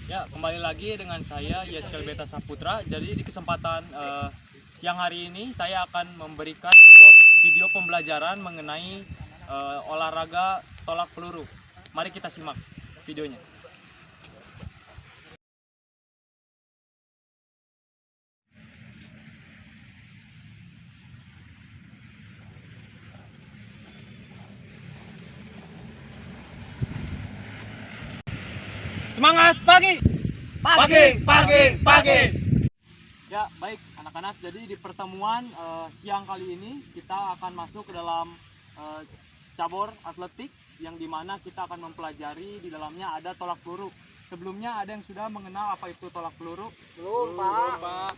Ya, kembali lagi dengan saya Yeskel Beta Saputra. Jadi di kesempatan siang hari ini saya akan memberikan sebuah video pembelajaran mengenai olahraga tolak peluru. Mari kita simak videonya. Semangat pagi! Pagi. Ya, baik anak-anak. Jadi di pertemuan siang kali ini kita akan masuk ke dalam cabur atletik yang dimana kita akan mempelajari di dalamnya ada tolak peluru. Sebelumnya ada yang sudah mengenal apa itu tolak peluru? Belum, Pak.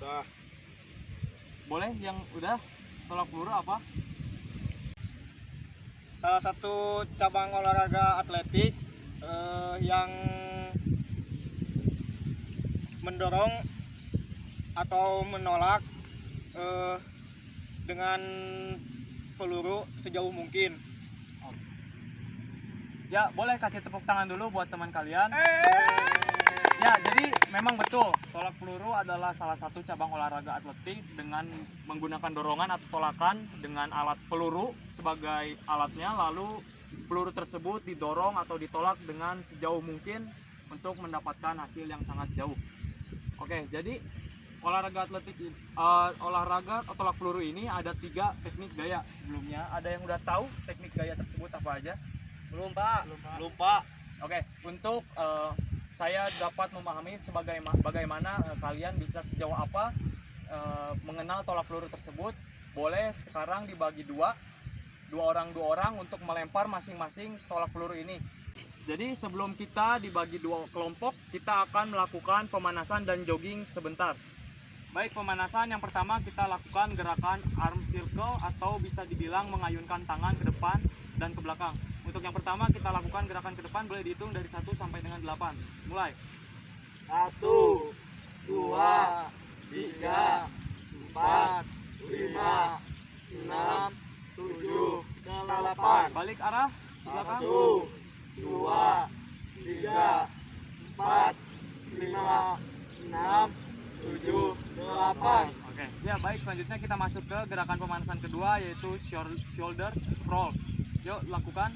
Boleh yang udah tolak peluru apa? Salah satu cabang olahraga atletik yang mendorong atau menolak dengan peluru sejauh mungkin. Ya, boleh kasih tepuk tangan dulu buat teman kalian. Ya, jadi memang betul tolak peluru adalah salah satu cabang olahraga atletik dengan menggunakan dorongan atau tolakan dengan alat peluru sebagai alatnya, lalu peluru tersebut didorong atau ditolak dengan sejauh mungkin untuk mendapatkan hasil yang sangat jauh. Oke, jadi olahraga atletik olahraga tolak peluru ini ada 3 teknik gaya. Sebelumnya ada yang udah tahu teknik gaya tersebut apa aja? Belum, Pak. Oke, untuk saya dapat memahami bagaimana kalian bisa sejauh apa mengenal tolak peluru tersebut. Boleh sekarang dibagi dua orang untuk melempar masing-masing tolak peluru ini. Jadi sebelum kita dibagi 2 kelompok, kita akan melakukan pemanasan dan jogging sebentar. Baik, pemanasan yang pertama kita lakukan gerakan arm circle atau bisa dibilang mengayunkan tangan ke depan dan ke belakang. Untuk yang pertama kita lakukan gerakan ke depan, boleh dihitung dari 1 sampai dengan 8. Mulai. 1, 2, 3, 4, 5, 6, 7, 8. Balik arah ke belakang. 1, 2, 3, 4, 5, 6, 7, 8. Oke. Ya, baik, selanjutnya kita masuk ke gerakan pemanasan kedua yaitu shoulder rolls. Yuk, lakukan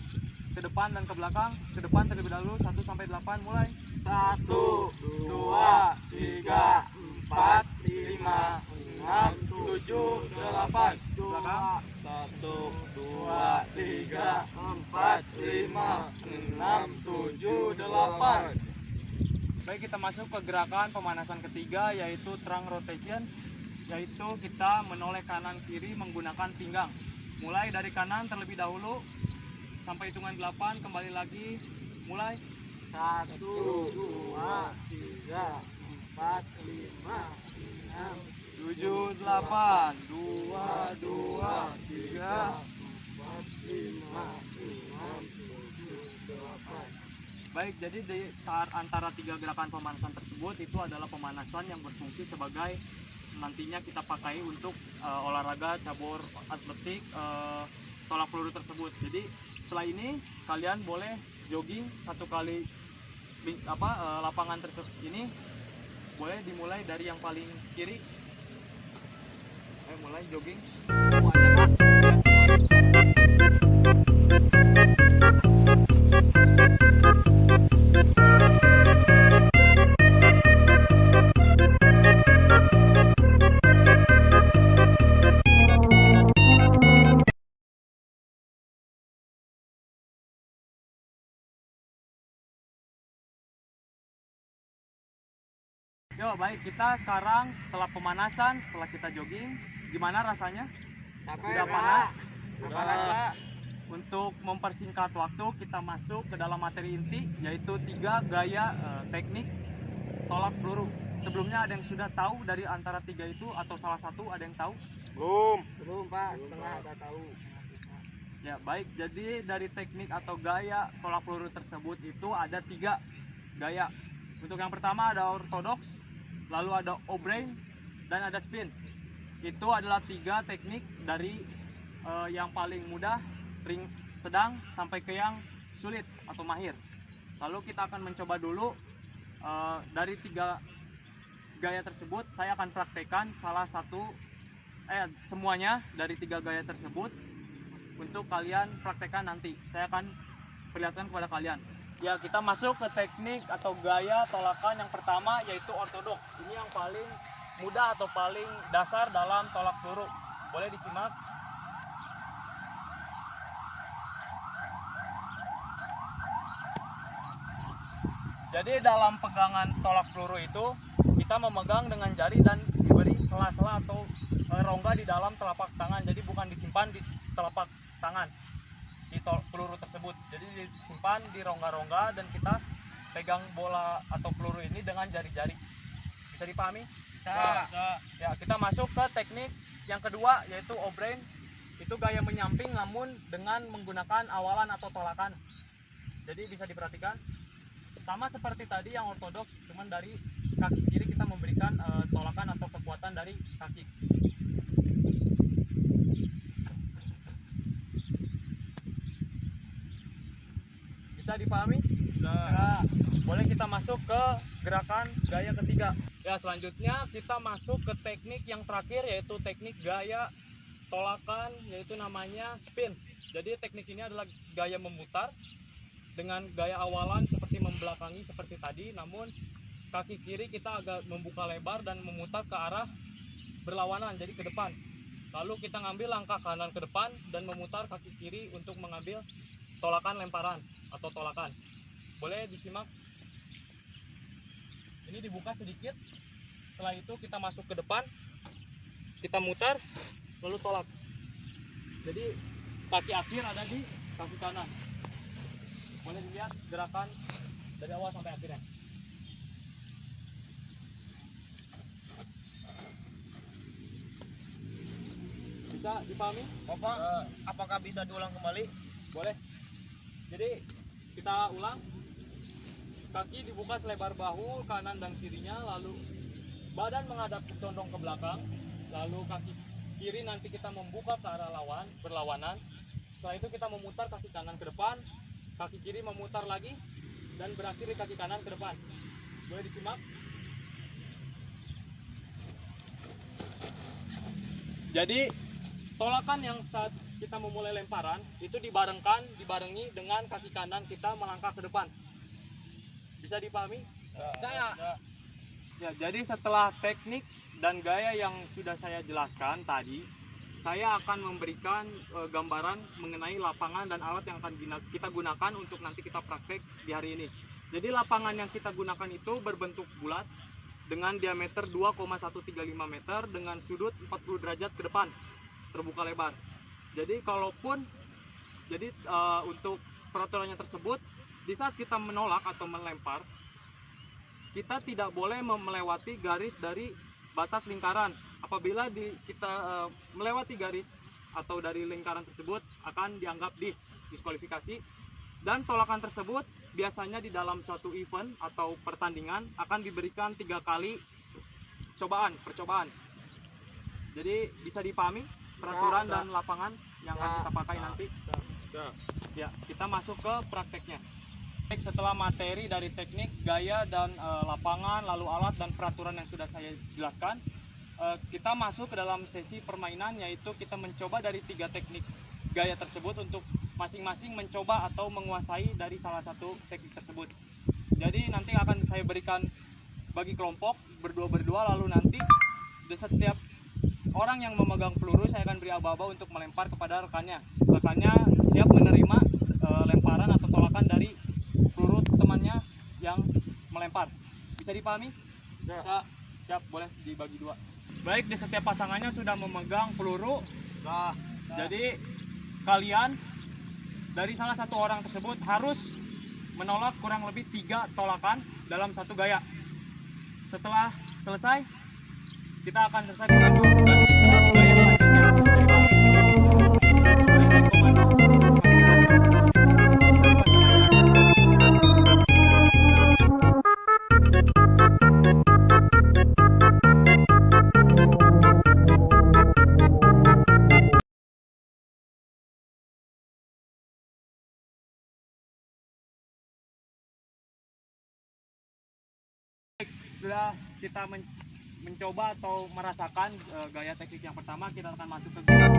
ke depan dan ke belakang. Ke depan terlebih dahulu 1 sampai 8, mulai. 1, 2, 3, 4, 5, 6, 7, 8. Belakang. 1, 2, 3, 4, 5, 6, 7, 8. Baik, kita masuk ke gerakan pemanasan ketiga yaitu trunk rotation, yaitu kita menoleh kanan kiri menggunakan pinggang. Mulai dari kanan terlebih dahulu sampai hitungan 8, kembali lagi, mulai. 1, 2, 3, 4, 5, 6, 7, 8, 2, 2, 3. 4, 5, 6, 7, 8. Baik, jadi di saat antara 3 gerakan pemanasan tersebut itu adalah pemanasan yang berfungsi sebagai nantinya kita pakai untuk olahraga cabur atletik tolak peluru tersebut. Jadi setelah ini kalian boleh jogging 1 kali lapangan tersebut ini. Boleh dimulai dari yang paling kiri. Ayo mulai jogging. Semuanya, Pak. Yo, baik, kita sekarang setelah pemanasan, setelah kita jogging, gimana rasanya? Sudah panas? Panas, Pak. Untuk mempersingkat waktu, kita masuk ke dalam materi inti, yaitu 3 gaya teknik tolak peluru. Sebelumnya ada yang sudah tahu dari antara 3 itu atau salah satu ada yang tahu? Belum, Pak. Setengah ada tahu. Ya, baik, jadi dari teknik atau gaya tolak peluru tersebut itu ada 3 gaya. Untuk yang pertama ada orthodox, lalu ada O-brain, dan ada spin. Itu adalah 3 teknik dari yang paling mudah, ring sedang, sampai ke yang sulit atau mahir. Lalu kita akan mencoba dulu Dari 3 gaya tersebut saya akan praktekkan semuanya dari 3 gaya tersebut untuk kalian praktekkan nanti. Saya akan perlihatkan kepada kalian. Ya, kita masuk ke teknik atau gaya tolakan yang pertama, yaitu ortodoks. Ini yang paling mudah atau paling dasar dalam tolak peluru. Boleh disimak. Jadi dalam pegangan tolak peluru itu kita memegang dengan jari dan diberi sela-sela atau rongga di dalam telapak tangan. Jadi bukan disimpan di telapak tangan si peluru tersebut. Jadi disimpan di rongga-rongga dan kita pegang bola atau peluru ini dengan jari-jari. Bisa dipahami? Bisa. Ya, kita masuk ke teknik yang kedua, yaitu obrain. Itu gaya menyamping namun dengan menggunakan awalan atau tolakan. Jadi bisa diperhatikan. Sama seperti tadi yang ortodoks, cuman dari kaki kiri kita memberikan tolakan atau kekuatan dari kaki. Bisa dipahami? Bisa. Boleh kita masuk ke gerakan gaya ketiga. Ya, selanjutnya kita masuk ke teknik yang terakhir, yaitu teknik gaya tolakan, yaitu namanya spin. Jadi teknik ini adalah gaya memutar dengan gaya awalan seperti membelakangi seperti tadi, namun kaki kiri kita agak membuka lebar dan memutar ke arah berlawanan, jadi ke depan. Lalu kita ngambil langkah kanan ke depan dan memutar kaki kiri untuk mengambil tolakan lemparan atau tolakan. Boleh disimak. Ini dibuka sedikit. Setelah itu kita masuk ke depan, kita mutar, lalu tolak. Jadi kaki akhir ada di kaki kanan. Boleh dilihat gerakan dari awal sampai akhirnya. Bisa dipahami? Bapak, apakah bisa diulang kembali? Boleh. Jadi kita ulang. Kaki dibuka selebar bahu kanan dan kirinya, lalu badan menghadap condong ke belakang, lalu kaki kiri nanti kita membuka ke arah berlawanan. Setelah itu kita memutar kaki kanan ke depan, kaki kiri memutar lagi dan berakhir di kaki kanan ke depan. Boleh disimak. Jadi tolakan yang saat kita memulai lemparan itu dibarengi dengan kaki kanan kita melangkah ke depan. Bisa dipahami? Bisa. Ya, jadi setelah teknik dan gaya yang sudah saya jelaskan tadi, saya akan memberikan gambaran mengenai lapangan dan alat yang akan kita gunakan untuk nanti kita praktek di hari ini. Jadi lapangan yang kita gunakan itu berbentuk bulat dengan diameter 2,135 meter dengan sudut 40 derajat ke depan, terbuka lebar. Jadi untuk peraturannya tersebut, di saat kita menolak atau melempar, kita tidak boleh melewati garis dari batas lingkaran. Apabila kita melewati garis atau dari lingkaran tersebut, akan dianggap diskualifikasi. Dan tolakan tersebut biasanya di dalam suatu event atau pertandingan akan diberikan 3 kali percobaan. Jadi bisa dipahami peraturan dan lapangan yang akan kita pakai nanti. Ya, kita masuk ke prakteknya. Setelah materi dari teknik, gaya, dan lapangan, lalu alat dan peraturan yang sudah saya jelaskan, kita masuk ke dalam sesi permainan, yaitu kita mencoba dari 3 teknik gaya tersebut untuk masing-masing mencoba atau menguasai dari salah satu teknik tersebut. Jadi nanti akan saya berikan bagi kelompok berdua-berdua, lalu nanti di setiap orang yang memegang peluru saya akan beri aba-aba untuk melempar kepada rekannya. Rekannya siap menerima lemparan atau tolakan dari peluru temannya yang melempar. Bisa dipahami? Bisa. Siap, boleh dibagi 2. Baik, di setiap pasangannya sudah memegang peluru. Jadi kalian dari salah satu orang tersebut harus menolak kurang lebih 3 tolakan dalam satu gaya. Setelah selesai, kita akan selesai. sudah kita mencoba atau merasakan gaya teknik yang pertama, kita akan masuk ke gaya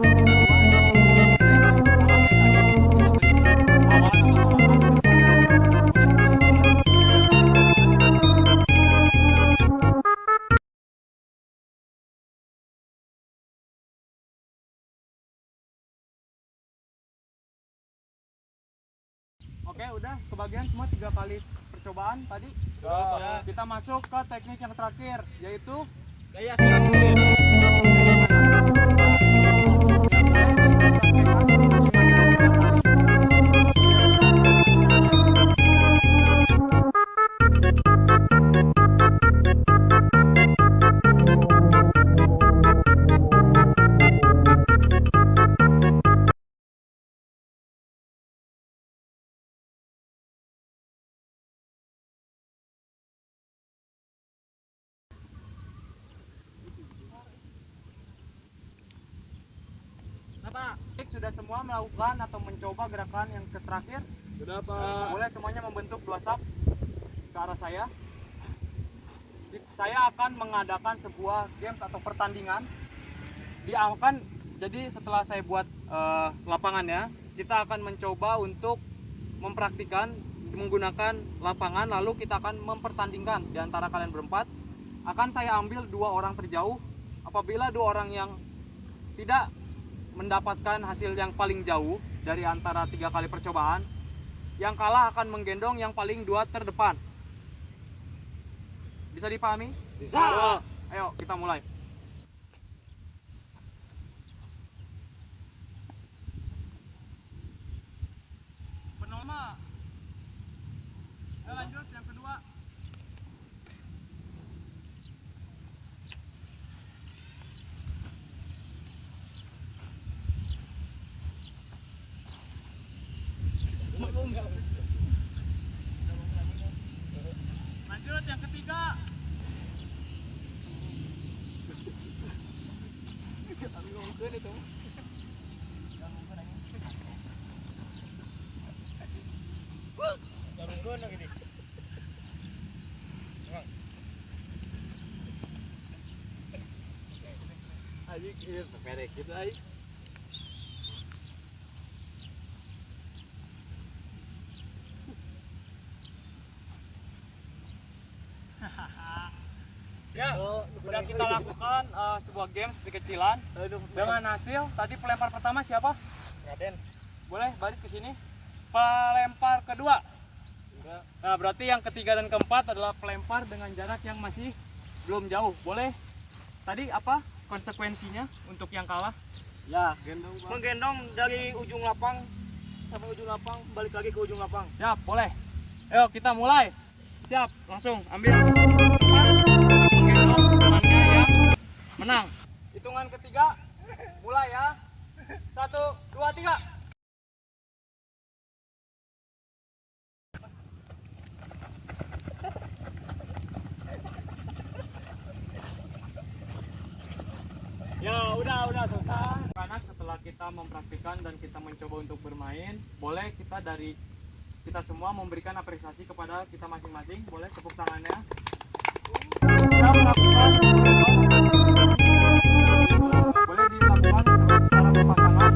Oke, udah kebagian semua 3 kali percobaan tadi. Sudah. Kita masuk ke teknik yang terakhir, yaitu Gaya sendiri. Sudah semua melakukan atau mencoba gerakan yang terakhir. Sudah, Pak. Boleh semuanya membentuk 2 saf ke arah saya. Saya akan mengadakan sebuah games atau pertandingan. Jadi setelah saya buat lapangannya, kita akan mencoba untuk mempraktikkan menggunakan lapangan, lalu kita akan mempertandingkan di antara kalian berempat. Akan saya ambil 2 orang terjauh. Apabila 2 orang yang tidak mendapatkan hasil yang paling jauh dari antara 3 kali percobaan, yang kalah akan menggendong yang paling 2 terdepan. Bisa dipahami? Bisa. Ayo kita mulai. Penolma. Lanjut yang kedua. Lanjut yang ketiga. Jarungkeun lagi nih. Adik ieu perek kitu ai. Ya, sudah kita lakukan sebuah games kecil-kecilan. Dengan hasil tadi pelempar pertama siapa? Raden. Boleh baris ke sini. Pelempar kedua. Nah, berarti yang ketiga dan keempat adalah pelempar dengan jarak yang masih belum jauh. Boleh? Tadi apa konsekuensinya untuk yang kalah? Ya, menggendong dari ujung lapang sampai ujung lapang, balik lagi ke ujung lapang. Siap, boleh. Ayo kita mulai. Siap, langsung ambil tempat, menggendong temannya yang menang. Hitungan ketiga, mulai ya. 1, 2, 3. Ya udah selesai. Anak setelah kita mempraktikkan dan kita mencoba untuk bermain, boleh kita semua memberikan apresiasi kepada kita masing-masing. Boleh tepuk tangannya. Sudah melakukan boleh dilakukan secara berpasangan.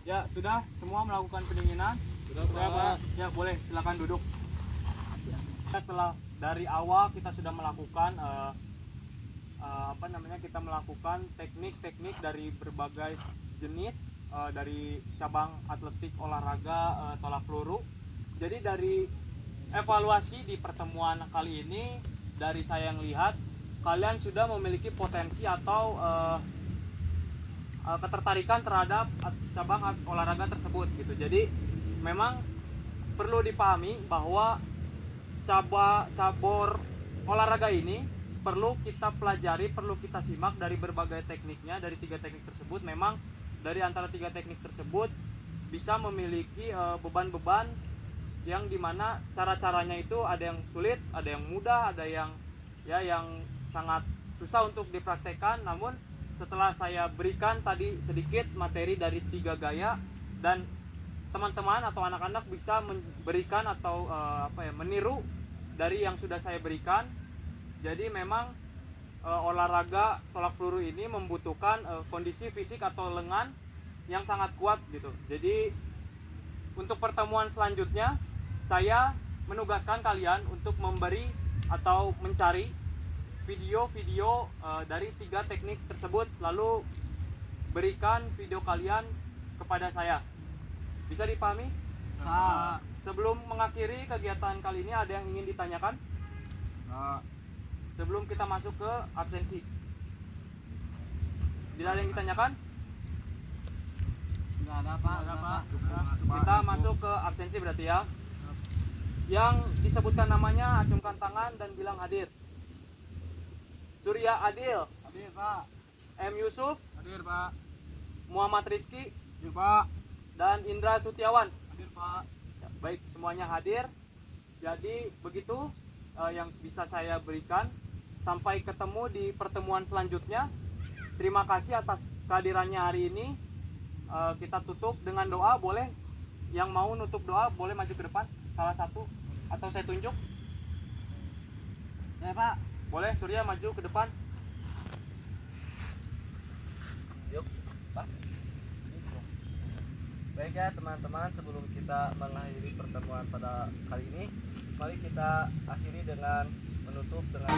Ya, sudah semua melakukan pendinginan. Sudah, Pak. Ya, boleh silakan duduk. Setelah dari awal kita sudah melakukan kita melakukan teknik-teknik dari berbagai jenis dari cabang atletik olahraga tolak peluru. Jadi dari evaluasi di pertemuan kali ini, dari saya yang lihat kalian sudah memiliki potensi atau ketertarikan terhadap cabang olahraga tersebut gitu. Jadi memang perlu dipahami bahwa cabur olahraga ini perlu kita pelajari, perlu kita simak dari berbagai tekniknya. Dari 3 teknik tersebut, memang dari antara 3 teknik tersebut bisa memiliki beban-beban yang dimana cara-caranya itu ada yang sulit, ada yang mudah, ada yang yang sangat susah untuk dipraktekkan. Namun setelah saya berikan tadi sedikit materi dari 3 gaya, dan teman-teman atau anak-anak bisa memberikan atau meniru dari yang sudah saya berikan. Jadi memang olahraga tolak peluru ini membutuhkan kondisi fisik atau lengan yang sangat kuat gitu. Jadi untuk pertemuan selanjutnya saya menugaskan kalian untuk memberi atau mencari video-video dari 3 teknik tersebut, lalu berikan video kalian kepada saya. Bisa dipahami? Sebelum mengakhiri kegiatan kali ini, ada yang ingin ditanyakan? Sebelum kita masuk ke absensi, tidak ada yang ditanyakan? Nggak ada Pak. Kita masuk ke absensi berarti ya. Yang disebutkan namanya acungkan tangan dan bilang hadir. Surya Adil, Hadir Pak. M. Yusuf, Hadir Pak. Muhammad Rizky, Hadir Pak. dan Indra Sutiawan. Hadir Pak. Ya, baik, semuanya hadir. Jadi begitu yang bisa saya berikan. Sampai ketemu di pertemuan selanjutnya. Terima kasih atas kehadirannya hari ini. Kita tutup dengan doa. Boleh yang mau nutup doa boleh maju ke depan, salah satu, atau saya tunjuk. Ya Pak. Boleh, Surya maju ke depan. Yuk Pak. Baik ya teman-teman, sebelum kita mengakhiri pertemuan pada kali ini, mari kita akhiri dengan menutup dengan